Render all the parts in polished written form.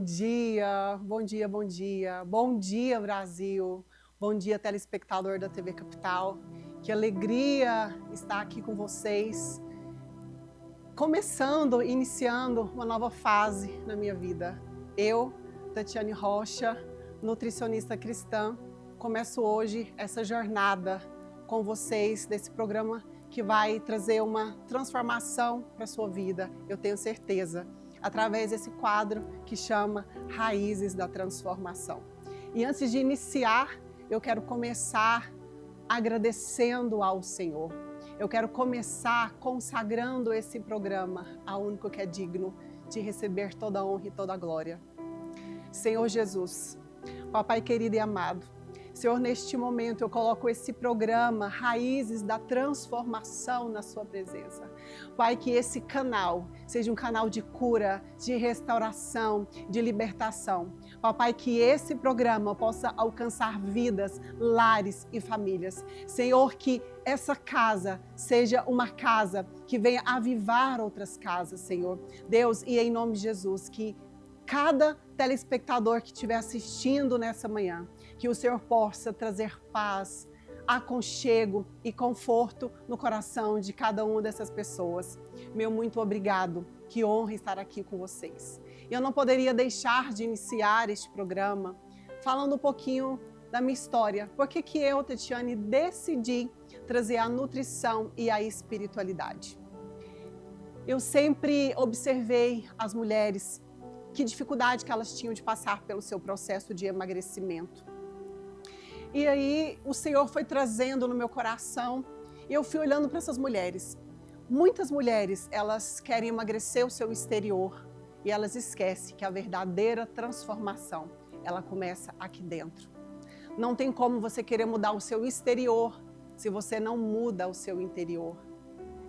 Bom dia, bom dia, bom dia. Bom dia, Brasil. Bom dia, telespectador da TV Capital. Que alegria estar aqui com vocês, iniciando uma nova fase na minha vida. Eu, Tatiane Rocha, nutricionista cristã, começo hoje essa jornada com vocês desse programa que vai trazer uma transformação para a sua vida, eu tenho certeza, através desse quadro que chama Raízes da Transformação. E antes de iniciar, eu quero começar agradecendo ao Senhor. Eu quero começar consagrando esse programa ao único que é digno de receber toda a honra e toda a glória. Senhor Jesus, Papai querido e amado, Senhor, neste momento eu coloco esse programa Raízes da Transformação na sua presença. Pai, que esse canal seja um canal de cura, de restauração, de libertação. Papai, que esse programa possa alcançar vidas, lares e famílias. Senhor, que essa casa seja uma casa que venha avivar outras casas, Senhor. Deus, e em nome de Jesus, que cada telespectador que estiver assistindo nessa manhã, que o Senhor possa trazer paz, aconchego e conforto no coração de cada uma dessas pessoas. Meu muito obrigado, que honra estar aqui com vocês. Eu não poderia deixar de iniciar este programa falando um pouquinho da minha história. Por que eu, Tatiane, decidi trazer a nutrição e a espiritualidade? Eu sempre observei as mulheres, que dificuldade que elas tinham de passar pelo seu processo de emagrecimento. E aí o Senhor foi trazendo no meu coração, e eu fui olhando para essas mulheres. Muitas mulheres, elas querem emagrecer o seu exterior, e elas esquecem que a verdadeira transformação, ela começa aqui dentro. Não tem como você querer mudar o seu exterior, se você não muda o seu interior.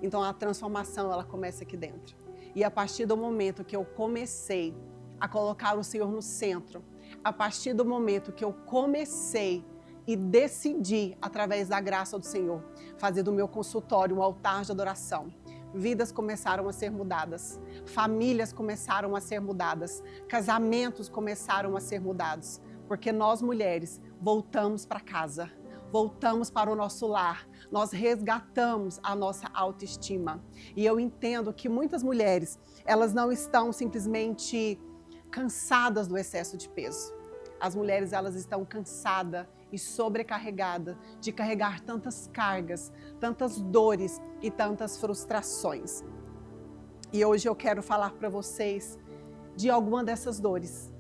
Então a transformação, ela começa aqui dentro. E a partir do momento que eu comecei a colocar o Senhor no centro, a partir do momento que eu comecei e decidi, através da graça do Senhor, fazer do meu consultório um altar de adoração, vidas começaram a ser mudadas, famílias começaram a ser mudadas, casamentos começaram a ser mudados, porque nós mulheres voltamos para casa, voltamos para o nosso lar, nós resgatamos a nossa autoestima. E eu entendo que muitas mulheres, elas não estão simplesmente cansadas do excesso de peso. As mulheres, elas estão cansadas e sobrecarregadas de carregar tantas cargas, tantas dores e tantas frustrações. E hoje eu quero falar para vocês de alguma dessas dores.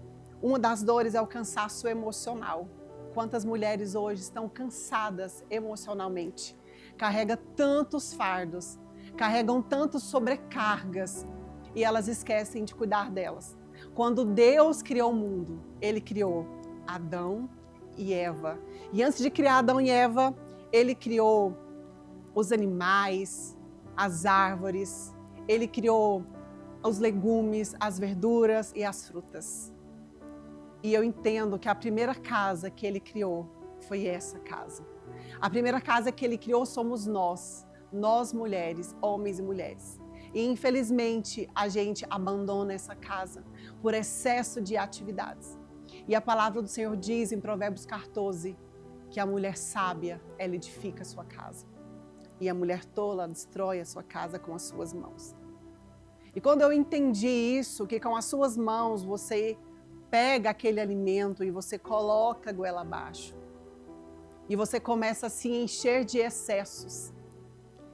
Uma das dores é o cansaço emocional. Quantas mulheres hoje estão cansadas emocionalmente, carregam tantos fardos, carregam tantas sobrecargas e elas esquecem de cuidar delas. Quando Deus criou o mundo, Ele criou Adão e Eva. E antes de criar Adão e Eva, Ele criou os animais, as árvores, Ele criou os legumes, as verduras e as frutas. E eu entendo que a primeira casa que Ele criou foi essa casa. A primeira casa que Ele criou somos nós mulheres, homens e mulheres. E infelizmente a gente abandona essa casa por excesso de atividades. E a palavra do Senhor diz em Provérbios 14 que a mulher sábia, ela edifica a sua casa. E a mulher tola destrói a sua casa com as suas mãos. E quando eu entendi isso, que com as suas mãos você pega aquele alimento e você coloca a goela abaixo. E você começa a se encher de excessos.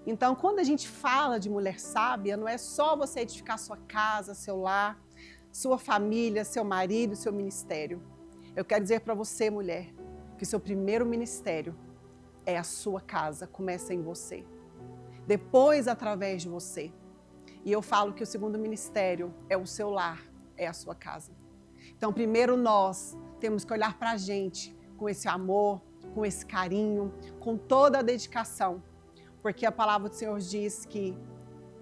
Então, quando a gente fala de mulher sábia, não é só você edificar sua casa, seu lar, sua família, seu marido, seu ministério. Eu quero dizer para você, mulher, que seu primeiro ministério é a sua casa, começa em você. Depois, através de você. E eu falo que o segundo ministério é o seu lar, é a sua casa. Então, primeiro nós temos que olhar para a gente com esse amor, com esse carinho, com toda a dedicação. Porque a palavra do Senhor diz que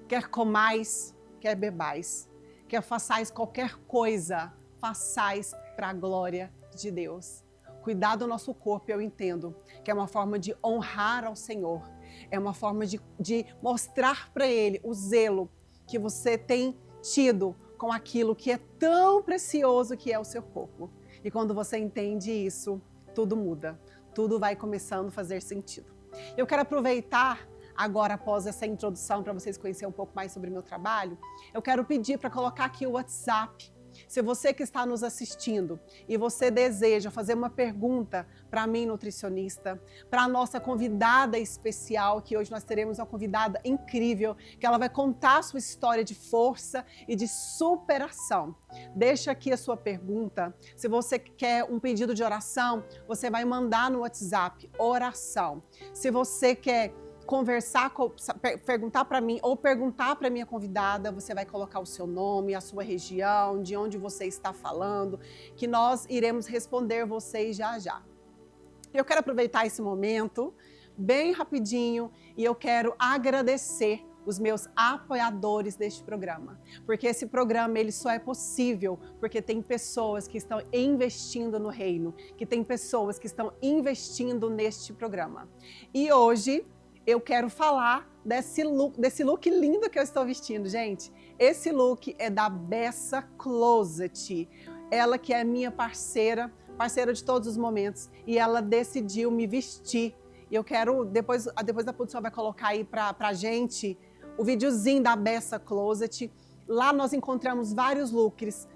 quer comais, quer bebais, quer façais qualquer coisa, façais para a glória de Deus. Cuidar do nosso corpo, eu entendo, que é uma forma de honrar ao Senhor, é uma forma de mostrar para Ele o zelo que você tem tido com aquilo que é tão precioso que é o seu corpo. E quando você entende isso, tudo muda, tudo vai começando a fazer sentido. Eu quero aproveitar agora, após essa introdução, para vocês conhecerem um pouco mais sobre o meu trabalho, eu quero pedir para colocar aqui o WhatsApp. Se você que está nos assistindo e você deseja fazer uma pergunta para mim, nutricionista, para a nossa convidada especial, que hoje nós teremos uma convidada incrível, que ela vai contar a sua história de força e de superação. Deixa aqui a sua pergunta. Se você quer um pedido de oração, você vai mandar no WhatsApp, oração. Se você quer conversar, perguntar para mim ou perguntar para minha convidada, você vai colocar o seu nome, a sua região, de onde você está falando, que nós iremos responder vocês já já. Eu quero aproveitar esse momento bem rapidinho e eu quero agradecer os meus apoiadores deste programa, porque esse programa ele só é possível porque tem pessoas que estão investindo no reino, que tem pessoas que estão investindo neste programa. E hoje eu quero falar desse look lindo que eu estou vestindo, gente. Esse look é da Bessa Closet. Ela que é minha parceira de todos os momentos. E ela decidiu me vestir. E eu quero, depois a produção vai colocar aí pra gente o videozinho da Bessa Closet. Lá nós encontramos vários looks.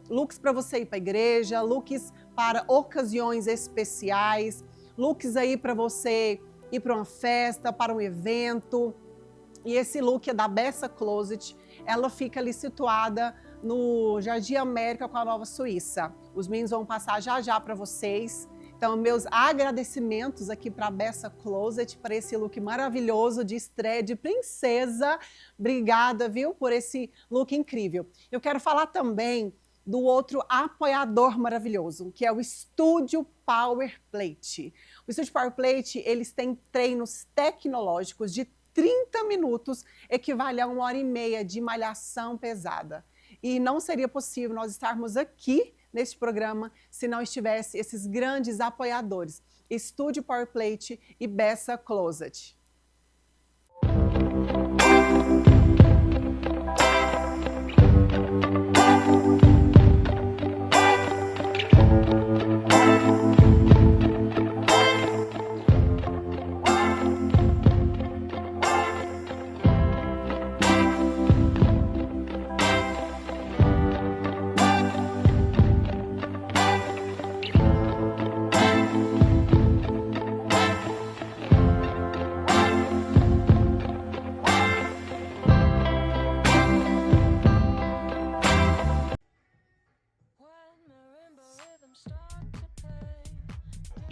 Looks para você ir para a igreja, looks para ocasiões especiais, looks aí para você ir para uma festa, para um evento. E esse look é da Bessa Closet. Ela fica ali situada no Jardim América com a Nova Suíça. Os meninos vão passar já já para vocês. Então, meus agradecimentos aqui para a Bessa Closet, para esse look maravilhoso de estreia de princesa. Obrigada, viu, por esse look incrível. Eu quero falar também do outro apoiador maravilhoso, que é o Estúdio Power Plate. O Estúdio Power Plate, eles têm treinos tecnológicos de 30 minutos, equivale a 1h30 de malhação pesada. E não seria possível nós estarmos aqui neste programa se não estivesse esses grandes apoiadores, Estúdio Power Plate e Bessa Closet.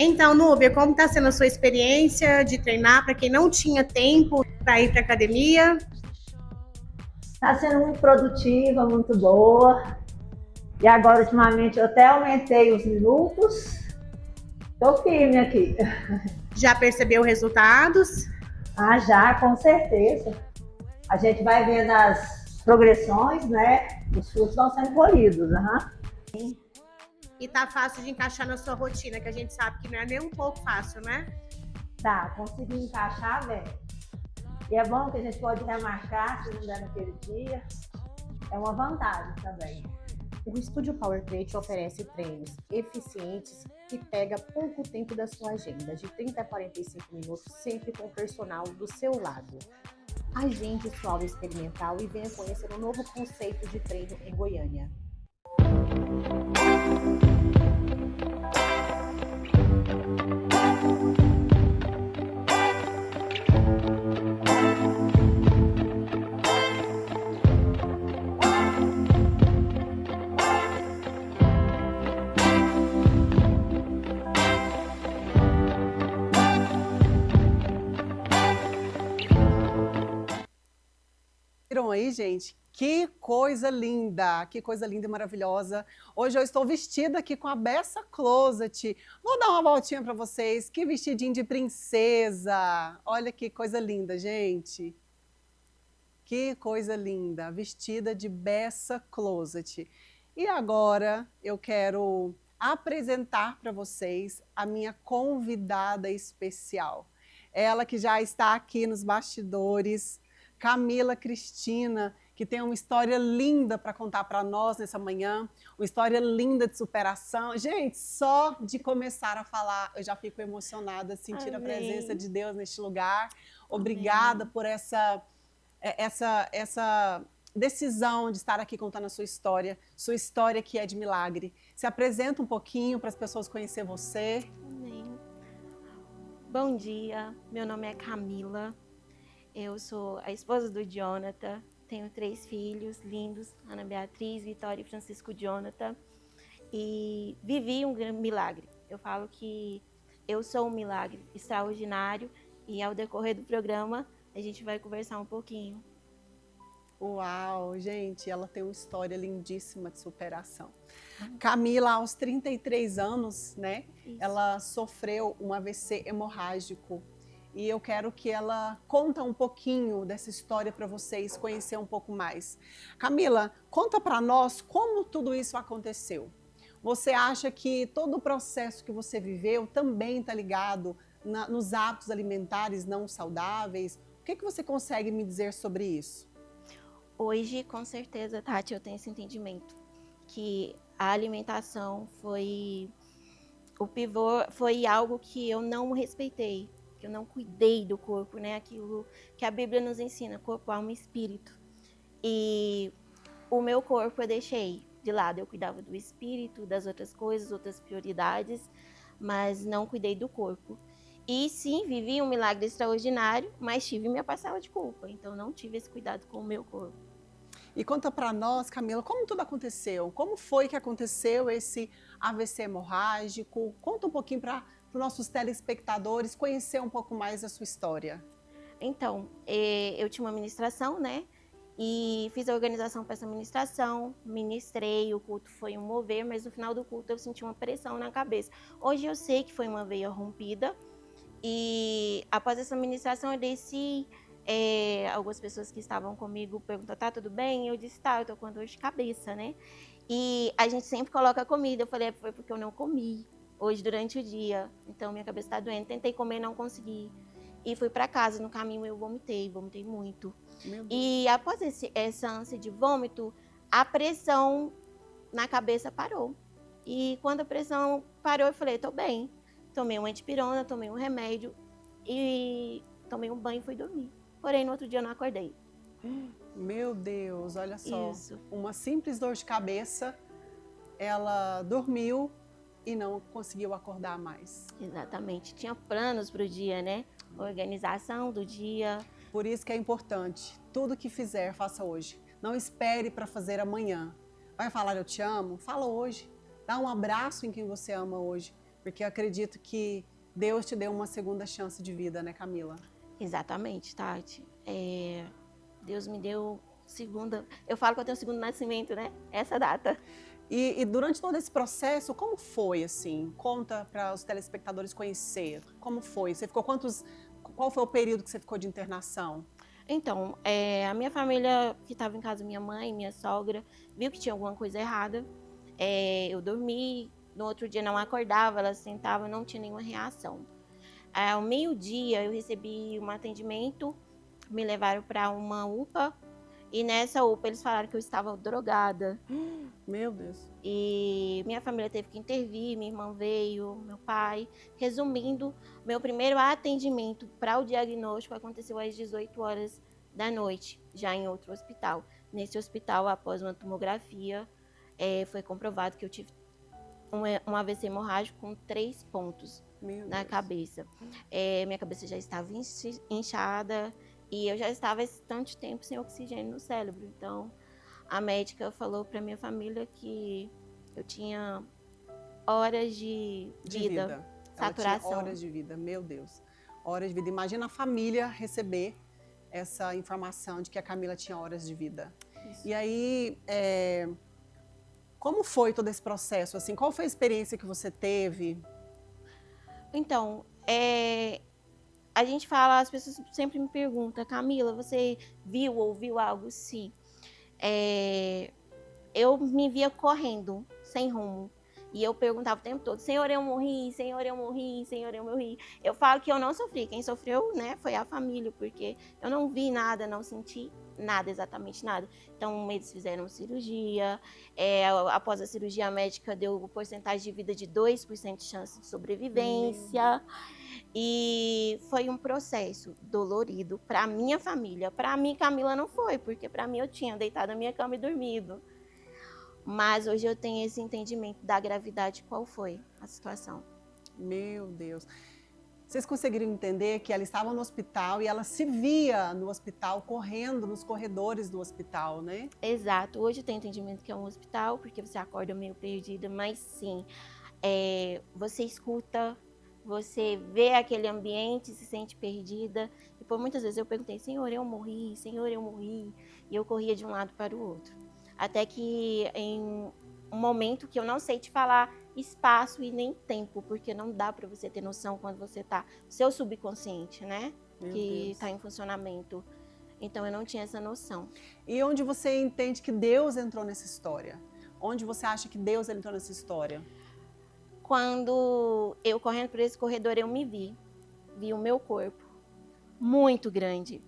Então, Núbia, como está sendo a sua experiência de treinar para quem não tinha tempo para ir para a academia? Está sendo muito produtiva, muito boa. E agora, ultimamente, eu até aumentei os minutos. Estou firme aqui. Já percebeu resultados? Ah, já, com certeza. A gente vai vendo as progressões, né? Os frutos vão sendo colhidos. Uhum. E tá fácil de encaixar na sua rotina, que a gente sabe que não é nem um pouco fácil, né? Tá, consegui encaixar, velho. E é bom que a gente pode remarcar se não der naquele dia. É uma vantagem também. O Estúdio Power Plate oferece treinos eficientes que pega pouco tempo da sua agenda, de 30 a 45 minutos, sempre com o personal do seu lado. Agende sua aula experimental e venha conhecer um novo conceito de treino em Goiânia. Viram aí, gente? Que coisa linda e maravilhosa. Hoje eu estou vestida aqui com a Bessa Closet. Vou dar uma voltinha para vocês. Que vestidinho de princesa. Olha que coisa linda, gente. Que coisa linda. Vestida de Bessa Closet. E agora eu quero apresentar para vocês a minha convidada especial. Ela que já está aqui nos bastidores, Camila Cristina, que tem uma história linda para contar para nós nessa manhã, uma história linda de superação. Gente, só de começar a falar, eu já fico emocionada, sentir a presença de Deus neste lugar. Obrigada por essa decisão de estar aqui contando a sua história que é de milagre. Se apresenta um pouquinho para as pessoas conhecer você. Amém. Bom dia, meu nome é Camila, eu sou a esposa do Jonathan, tenho 3 filhos lindos, Ana Beatriz, Vitória e Francisco Jonathan, e vivi um grande milagre. Eu falo que eu sou um milagre extraordinário e ao decorrer do programa a gente vai conversar um pouquinho. Uau, gente, ela tem uma história lindíssima de superação. Camila, aos 33 anos, né, ela sofreu um AVC hemorrágico. E eu quero que ela conta um pouquinho dessa história para vocês conhecer um pouco mais. Camila, conta para nós como tudo isso aconteceu. Você acha que todo o processo que você viveu também está ligado nos hábitos alimentares não saudáveis? O que você consegue me dizer sobre isso? Hoje, com certeza, Tati, eu tenho esse entendimento que a alimentação foi o pivô, foi algo que eu não respeitei, que eu não cuidei do corpo, né? Aquilo que a Bíblia nos ensina, corpo, alma e espírito. E o meu corpo eu deixei de lado, eu cuidava do espírito, das outras coisas, outras prioridades, mas não cuidei do corpo. E sim, vivi um milagre extraordinário, mas tive minha parcela de culpa, então não tive esse cuidado com o meu corpo. E conta para nós, Camila, como tudo aconteceu? Como foi que aconteceu esse AVC hemorrágico? Conta um pouquinho para os nossos telespectadores conhecer um pouco mais da sua história. Então, eu tinha uma ministração, né? E fiz a organização para essa ministração, ministrei, o culto foi um mover, mas no final do culto eu senti uma pressão na cabeça. Hoje eu sei que foi uma veia rompida e após essa ministração eu desci. Algumas pessoas que estavam comigo perguntaram, tá tudo bem? Eu disse, tá, eu tô com dor de cabeça, né? E a gente sempre coloca comida. Eu falei, foi porque eu não comi hoje durante o dia. Então minha cabeça tá doendo. Tentei comer, não consegui. E fui pra casa. No caminho eu vomitei muito. E após essa ânsia de vômito, a pressão na cabeça parou. E quando a pressão parou, eu falei, tô bem. Tomei uma antipirona, tomei um remédio e tomei um banho e fui dormir. Porém, no outro dia eu não acordei. Meu Deus, olha só. Isso. Uma simples dor de cabeça, ela dormiu e não conseguiu acordar mais. Exatamente. Tinha planos para o dia, né? Organização do dia. Por isso que é importante, tudo que fizer, faça hoje. Não espere para fazer amanhã. Vai falar eu te amo? Fala hoje. Dá um abraço em quem você ama hoje. Porque eu acredito que Deus te deu uma segunda chance de vida, né, Camila? Exatamente, Tati. Deus me deu segunda... Eu falo que eu tenho segundo nascimento, né? Essa data. E durante todo esse processo, como foi, assim? Conta para os telespectadores conhecer. Como foi? Você ficou qual foi o período que você ficou de internação? Então, a minha família que estava em casa, minha mãe, minha sogra, viu que tinha alguma coisa errada. Eu dormi, no outro dia não acordava, ela sentava, não tinha nenhuma reação. Ao meio-dia eu recebi um atendimento, me levaram para uma UPA e nessa UPA eles falaram que eu estava drogada. Meu Deus. E minha família teve que intervir, minha irmã veio, meu pai. Resumindo, meu primeiro atendimento para o diagnóstico aconteceu às 18 horas da noite, já em outro hospital. Nesse hospital, após uma tomografia, foi comprovado que eu tive um AVC hemorrágico com 3 pontos na cabeça. Minha cabeça já estava inchada e eu já estava esse tanto tempo sem oxigênio no cérebro. Então, a médica falou para minha família que eu tinha horas de vida. Saturação. Ela tinha horas de vida, meu Deus. Horas de vida. Imagina a família receber essa informação de que a Camila tinha horas de vida. Isso. E aí, como foi todo esse processo? Assim, qual foi a experiência que você teve? Então, a gente fala, as pessoas sempre me perguntam, Camila, você viu ou ouviu algo? Sim. Eu me via correndo, sem rumo. E eu perguntava o tempo todo, Senhor, eu morri, Senhor, eu morri, Senhor, eu morri. Eu falo que eu não sofri, quem sofreu, né, foi a família, porque eu não vi nada, não senti nada, exatamente nada. Então, eles fizeram cirurgia, após a cirurgia, a médica deu porcentagem de vida de 2% de chance de sobrevivência. E foi um processo dolorido para minha família. Para mim, Camila, não foi, porque para mim eu tinha deitado na minha cama e dormido. Mas hoje eu tenho esse entendimento da gravidade, qual foi a situação. Meu Deus. Vocês conseguiram entender que ela estava no hospital e ela se via no hospital, correndo nos corredores do hospital, né? Exato. Hoje eu tenho entendimento que é um hospital, porque você acorda meio perdida, mas sim, você escuta, você vê aquele ambiente, se sente perdida. E por muitas vezes eu perguntei, Senhor, eu morri, Senhor, eu morri. E eu corria de um lado para o outro. Até que em um momento que eu não sei te falar espaço e nem tempo, porque não dá para você ter noção quando você tá, seu subconsciente, né? Meu Que Deus. está em funcionamento. Então eu não tinha essa noção. E onde você entende que Deus entrou nessa história? Onde você acha que Deus entrou nessa história? Quando eu correndo por esse corredor, eu me vi o meu corpo muito grande.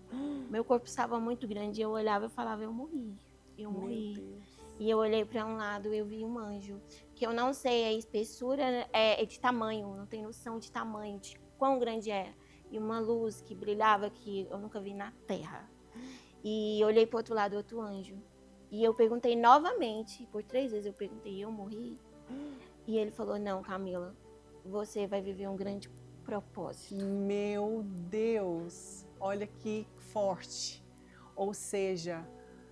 Meu corpo estava muito grande e eu olhava e falava, eu morri. Meu Deus. E eu olhei para um lado, eu vi um anjo, que eu não sei a espessura, é de tamanho, não tenho noção de tamanho, de quão grande é. E uma luz que brilhava que eu nunca vi na terra. E olhei para o outro lado, outro anjo. E eu perguntei novamente, por 3 vezes eu perguntei, eu morri? E ele falou, não, Camila, você vai viver um grande propósito. Meu Deus, olha que forte. Ou seja,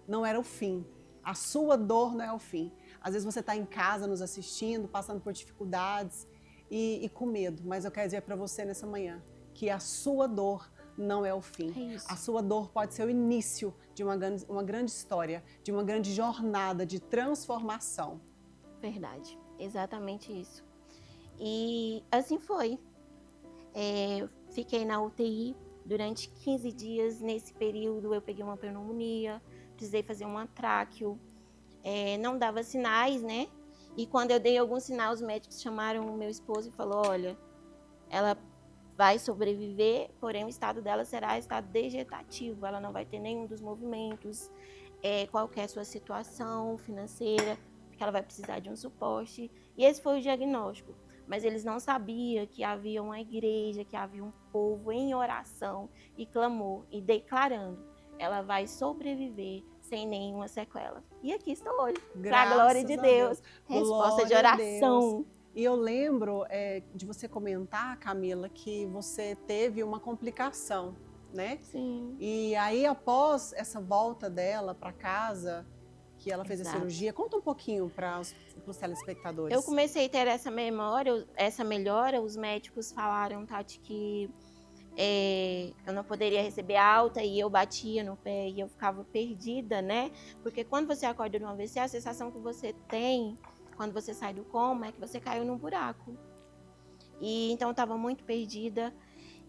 não era o fim. A sua dor não é o fim. Às vezes você está em casa nos assistindo, passando por dificuldades e com medo. Mas eu quero dizer para você nessa manhã que a sua dor não é o fim. É isso. A sua dor pode ser o início de uma grande história, de uma grande jornada de transformação. Verdade, exatamente isso. E assim foi. Fiquei na UTI durante 15 dias. Nesse período eu peguei uma pneumonia, precisei fazer um tráqueo, não dava sinais, né? E quando eu dei algum sinal, os médicos chamaram o meu esposo e falou, olha, ela vai sobreviver, porém o estado dela será estado vegetativo, ela não vai ter nenhum dos movimentos, qualquer sua situação financeira, porque ela vai precisar de um suporte. E esse foi o diagnóstico. Mas eles não sabiam que havia uma igreja, que havia um povo em oração e clamor e declarando, ela vai sobreviver sem nenhuma sequela. E aqui estou hoje, para a glória de Deus. Resposta de oração. E eu lembro de você comentar, Camila, que você teve uma complicação, né? Sim. E aí, após essa volta dela para casa, que ela fez a cirurgia, conta um pouquinho para os telespectadores. Eu comecei a ter essa melhora, os médicos falaram, Tati, que eu não poderia receber alta e eu batia no pé e eu ficava perdida, né? Porque quando você acorda de um AVC, a sensação que você tem quando você sai do coma é que você caiu num buraco. E então eu estava muito perdida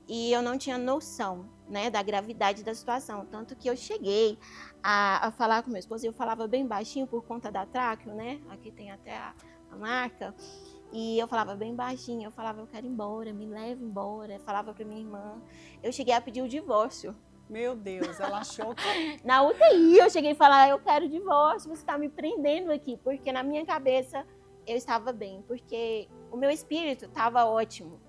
e eu não tinha noção, né, da gravidade da situação. Tanto que eu cheguei a falar com meu esposo e eu falava bem baixinho por conta da tráqueo, né? Aqui tem até a marca. E eu falava bem baixinho, eu falava, eu quero ir embora, me leve embora. Eu falava pra minha irmã. Eu cheguei a pedir o divórcio. Meu Deus, ela achou que... Na UTI eu cheguei a falar, eu quero divórcio, você tá me prendendo aqui. Porque na minha cabeça eu estava bem, porque o meu espírito estava ótimo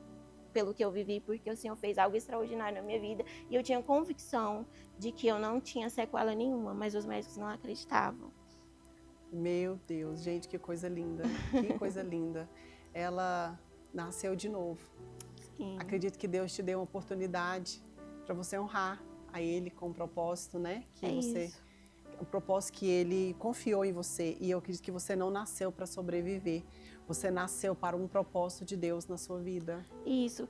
pelo que eu vivi, porque o Senhor fez algo extraordinário na minha vida. E eu tinha convicção de que eu não tinha sequela nenhuma, mas os médicos não acreditavam. Meu Deus, gente, que coisa linda, que coisa linda. Ela nasceu de novo. Sim. Acredito que Deus te deu uma oportunidade para você honrar a Ele com o propósito, né? O propósito que Ele confiou em você. E eu acredito que você não nasceu para sobreviver. Você nasceu para um propósito de Deus na sua vida. Isso.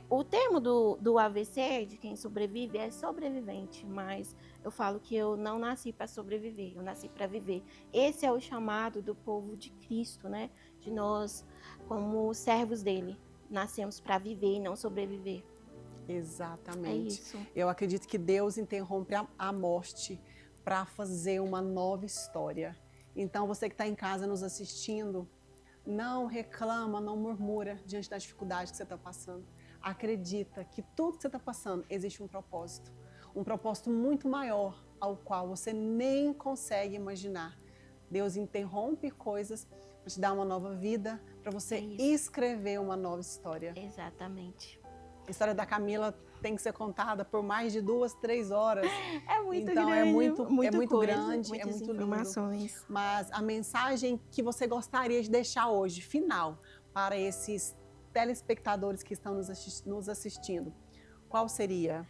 O termo do AVC, de quem sobrevive, é sobrevivente, mas eu falo que eu não nasci para sobreviver, eu nasci para viver. Esse é o chamado do povo de Cristo, né? De nós, como servos dele, nascemos para viver e não sobreviver. Exatamente. É isso. Eu acredito que Deus interrompe a morte para fazer uma nova história. Então, você que está em casa nos assistindo, não reclama, não murmura diante da dificuldade que você está passando. Acredita que tudo que você está passando existe um propósito muito maior ao qual você nem consegue imaginar. Deus interrompe coisas para te dar uma nova vida, para você escrever uma nova história. Exatamente. A história da Camila tem que ser contada por mais de 2, 3 horas. É muito Então, grande, é muito coisa, grande, é muitas muito informações. lindo. Mas a mensagem que você gostaria de deixar hoje, final, para esses telespectadores que estão nos assistindo, qual seria?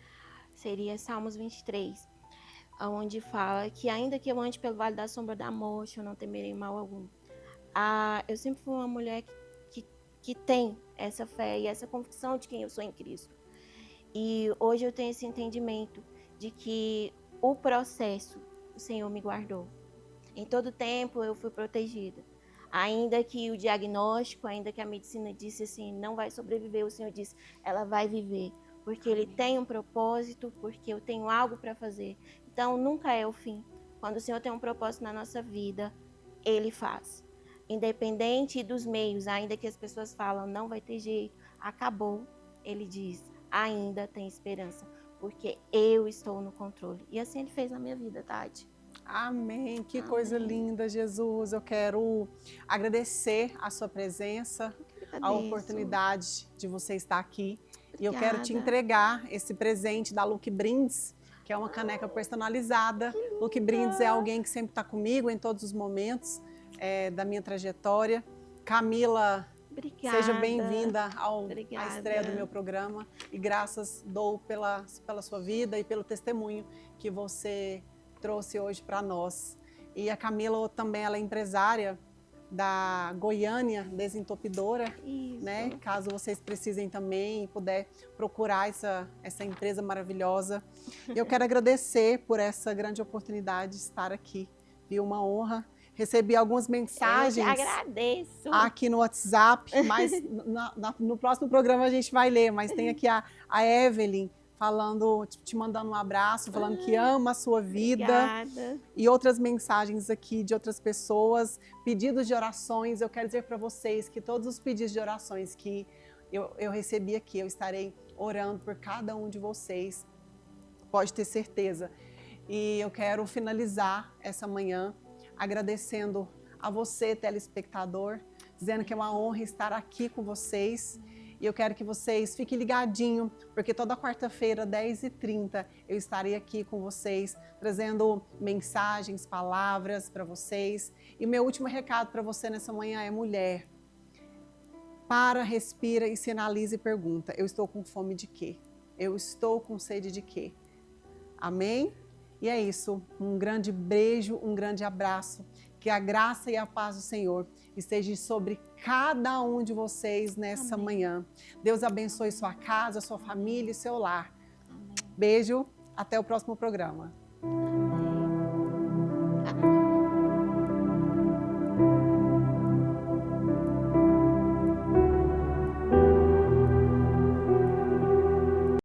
Seria Salmos 23, onde fala que ainda que eu ande pelo vale da sombra da morte, eu não temerei mal algum. Eu sempre fui uma mulher que tem essa fé e essa convicção de quem eu sou em Cristo. E hoje eu tenho esse entendimento de que o processo, o Senhor me guardou. Em todo tempo eu fui protegida. Ainda que o diagnóstico, ainda que a medicina disse assim, não vai sobreviver, o Senhor disse, ela vai viver. Porque Ele tem um propósito, porque eu tenho algo para fazer. Então nunca é o fim. Quando o Senhor tem um propósito na nossa vida, Ele faz. Independente dos meios, ainda que as pessoas falam, não vai ter jeito, acabou, Ele diz, ainda tem esperança, porque eu estou no controle. E assim Ele fez na minha vida, Tati. Amém, que Amém. coisa linda, Jesus. Eu quero agradecer a sua presença, a oportunidade de você estar aqui. Obrigada. E eu quero te entregar esse presente da Look Brindes, que é uma caneca personalizada. Look Brindes é alguém que sempre está comigo em todos os momentos da minha trajetória. Camila, obrigada. Seja bem-vinda à estreia do meu programa. E graças dou pela sua vida e pelo testemunho que você trouxe hoje para nós. E a Camila também, ela é empresária da Goiânia Desentupidora, né? Caso vocês precisem também, puder procurar essa empresa maravilhosa. Eu quero agradecer por essa grande oportunidade de estar aqui. Viu? Uma honra. Recebi algumas mensagens aqui no WhatsApp, mas no próximo programa a gente vai ler. Mas tem aqui a Evelyn falando, te mandando um abraço, falando que ama a sua vida. Obrigada. E outras mensagens aqui de outras pessoas, pedidos de orações. Eu quero dizer para vocês que todos os pedidos de orações que eu recebi aqui, eu estarei orando por cada um de vocês, pode ter certeza. E eu quero finalizar essa manhã agradecendo a você, telespectador, dizendo que é uma honra estar aqui com vocês. E eu quero que vocês fiquem ligadinhos, porque toda quarta-feira, 10h30, eu estarei aqui com vocês, trazendo mensagens, palavras para vocês. E o meu último recado para você nessa manhã é: mulher, para, respira e sinaliza e pergunta: eu estou com fome de quê? Eu estou com sede de quê? Amém? E é isso, um grande beijo, um grande abraço, que a graça e a paz do Senhor esteja sobre cada um de vocês nessa manhã. Deus abençoe sua casa, sua família e seu lar. Beijo, até o próximo programa.